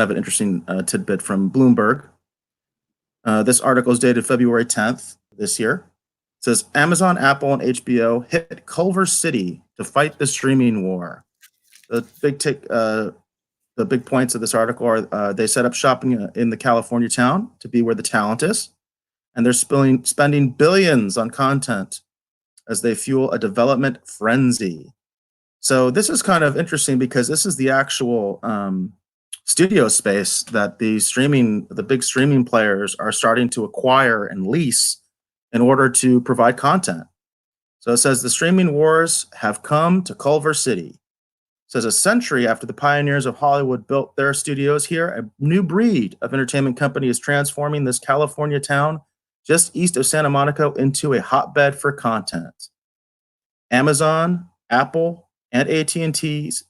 of an interesting tidbit from Bloomberg. This article is dated February 10th this year. It says Amazon, Apple, and HBO hit Culver City to fight the streaming war. The big points of this article are they set up shopping in the California town to be where the talent is, and they're spending billions on content as they fuel a development frenzy. So this is kind of interesting because this is the actual studio space that the big streaming players are starting to acquire and lease in order to provide content. So it says the streaming wars have come to Culver City. It says a century after the pioneers of Hollywood built their studios here, a new breed of entertainment company is transforming this California town just east of Santa Monica into a hotbed for content. Amazon, Apple, and AT&T's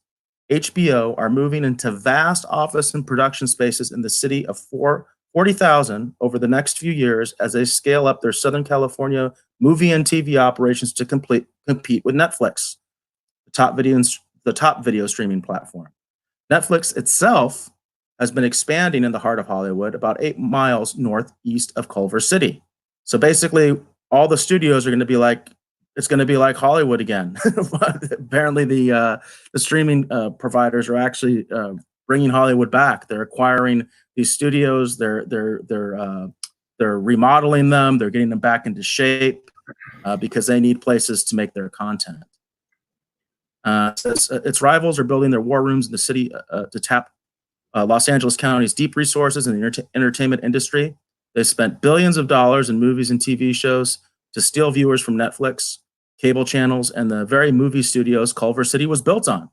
HBO are moving into vast office and production spaces in the city of 40,000 over the next few years as they scale up their Southern California movie and TV operations to compete with Netflix, the top video streaming platform. Netflix itself has been expanding in the heart of Hollywood, about 8 miles northeast of Culver City. So basically, all the studios are going to be like, it's going to be like Hollywood again. Apparently, the streaming providers are actually bringing Hollywood back. They're acquiring these studios. They're remodeling them. They're getting them back into shape because they need places to make their content. Its rivals are building their war rooms in the city to tap Los Angeles County's deep resources in the entertainment industry. They spent billions of dollars in movies and TV shows to steal viewers from Netflix, cable channels, and the very movie studios Culver City was built on.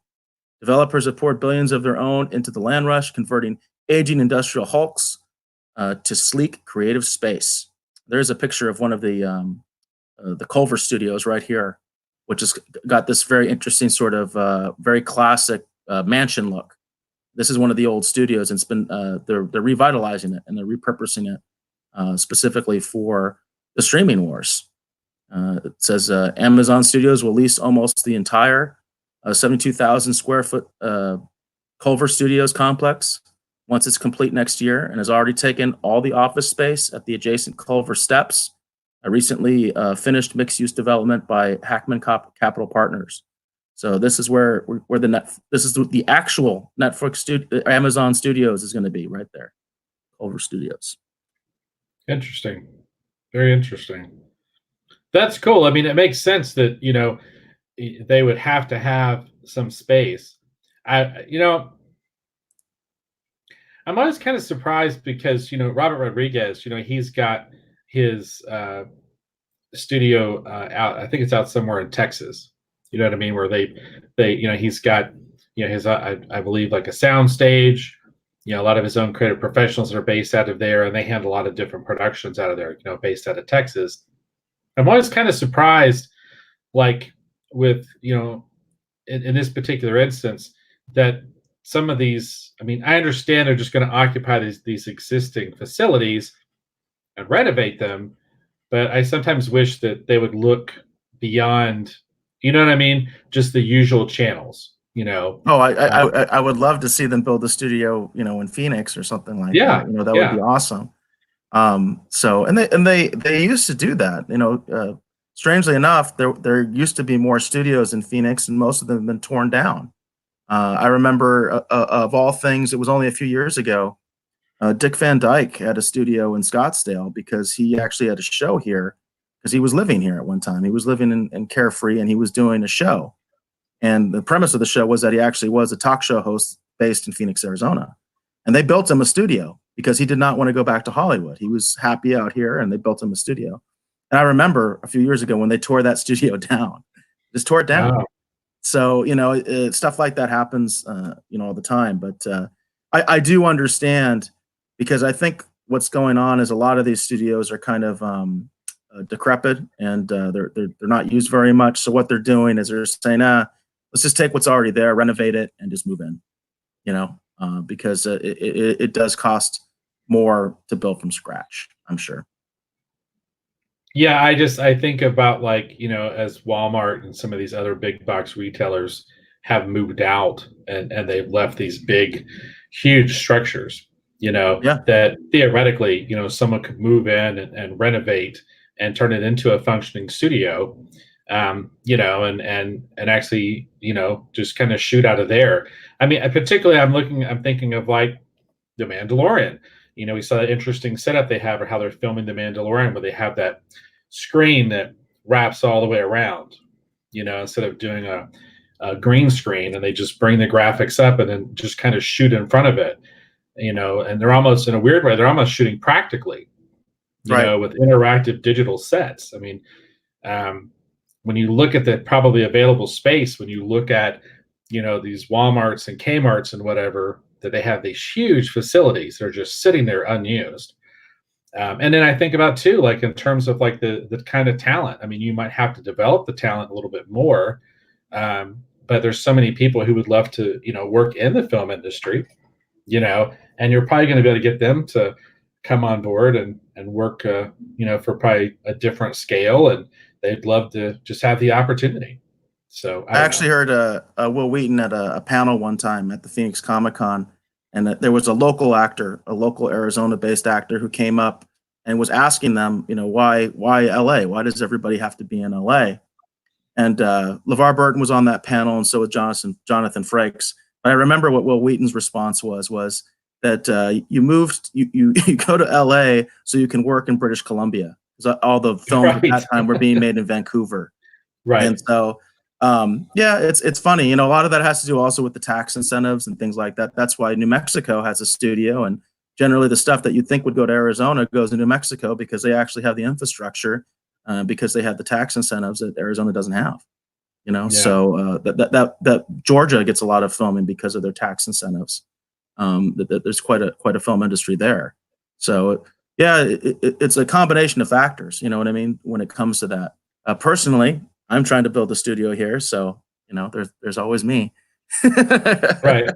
Developers have poured billions of their own into the land rush, converting aging industrial hulks to sleek, creative space. There's a picture of one of the Culver studios right here, which has got this very interesting sort of very classic mansion look. This is one of the old studios, and it's been they're revitalizing it and they're repurposing it specifically for the streaming wars. It says Amazon Studios will lease almost the entire 72,000 square foot Culver Studios complex once it's complete next year, and has already taken all the office space at the adjacent Culver Steps, a recently finished mixed-use development by Hackman Capital Partners. So this is where this is the actual Amazon Studios is going to be right there, Culver Studios. Interesting, very interesting. That's cool. I mean, it makes sense that they would have to have some space. I'm always kind of surprised because Robert Rodriguez, he's got his studio out. I think it's out somewhere in Texas. You know what I mean? Where he's got his I believe like a sound stage. A lot of his own creative professionals are based out of there, and they handle a lot of different productions out of there. Based out of Texas. I'm always kind of surprised, like with in this particular instance, that some of these. I mean, I understand they're just going to occupy these existing facilities and renovate them, but I sometimes wish that they would look beyond. You know what I mean? Just the usual channels. Oh, I would love to see them build a studio, in Phoenix or something like that. That would be awesome. So they used to do that. Strangely enough, there used to be more studios in Phoenix, and most of them have been torn down. I remember, of all things, it was only a few years ago. Dick Van Dyke had a studio in Scottsdale because he actually had a show here because he was living here at one time. He was living in Carefree, and he was doing a show. And the premise of the show was that he actually was a talk show host based in Phoenix, Arizona. And they built him a studio because he did not want to go back to Hollywood. He was happy out here, and they built him a studio. And I remember a few years ago when they tore that studio down, just tore it down. Wow. So, stuff like that happens, all the time. But I do understand, because I think what's going on is a lot of these studios are kind of decrepit, and they're not used very much. So what they're doing is they're saying, let's just take what's already there, renovate it, and just move in, because it does cost more to build from scratch, I'm sure. Yeah, I think about as Walmart and some of these other big box retailers have moved out and they've left these big, huge structures, Yeah. that theoretically, someone could move in and renovate and turn it into a functioning studio, and actually, just kind of shoot out of there. I mean, particularly, I'm thinking of like The Mandalorian. We saw that interesting setup they have, or how they're filming The Mandalorian, where they have that screen that wraps all the way around, instead of doing a green screen, and they just bring the graphics up and then just kind of shoot in front of it, and they're almost, in a weird way, they're almost shooting practically, Right. with interactive digital sets. I mean, when you look at the probably available space, when you look at, these Walmarts and Kmarts and whatever, that they have these huge facilities that are just sitting there unused. And then I think about too, like in terms of like the kind of talent. I mean, you might have to develop the talent a little bit more, but there's so many people who would love to, work in the film industry, and you're probably going to be able to get them to come on board and work, for probably a different scale, and they'd love to just have the opportunity. So I I don't actually know. heard Will Wheaton at a panel one time at the Phoenix Comic Con, and that there was a local actor, a local Arizona-based actor, who came up and was asking them, why L.A.? Why does everybody have to be in L.A.? And LeVar Burton was on that panel, and so was Jonathan Frakes. But I remember what Will Wheaton's response was that you go to L.A. so you can work in British Columbia, because all the films at Right. that time were being made in Vancouver. And Right. so, yeah, it's funny. A lot of that has to do also with the tax incentives and things like that. That's why New Mexico has a studio, and generally the stuff that you'd think would go to Arizona goes to New Mexico, because they actually have the infrastructure, because they have the tax incentives that Arizona doesn't have. Yeah. So that Georgia gets a lot of filming because of their tax incentives. There's quite a film industry there. So yeah, it's a combination of factors. You know what I mean when it comes to that. Personally, I'm trying to build a studio here, so there's always me. Right.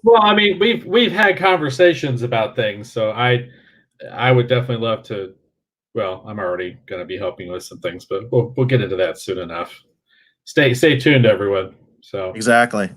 Well, I mean, we've had conversations about things, so I would definitely love to. Well, I'm already going to be helping with some things, but we'll get into that soon enough. Stay tuned, everyone. So Exactly.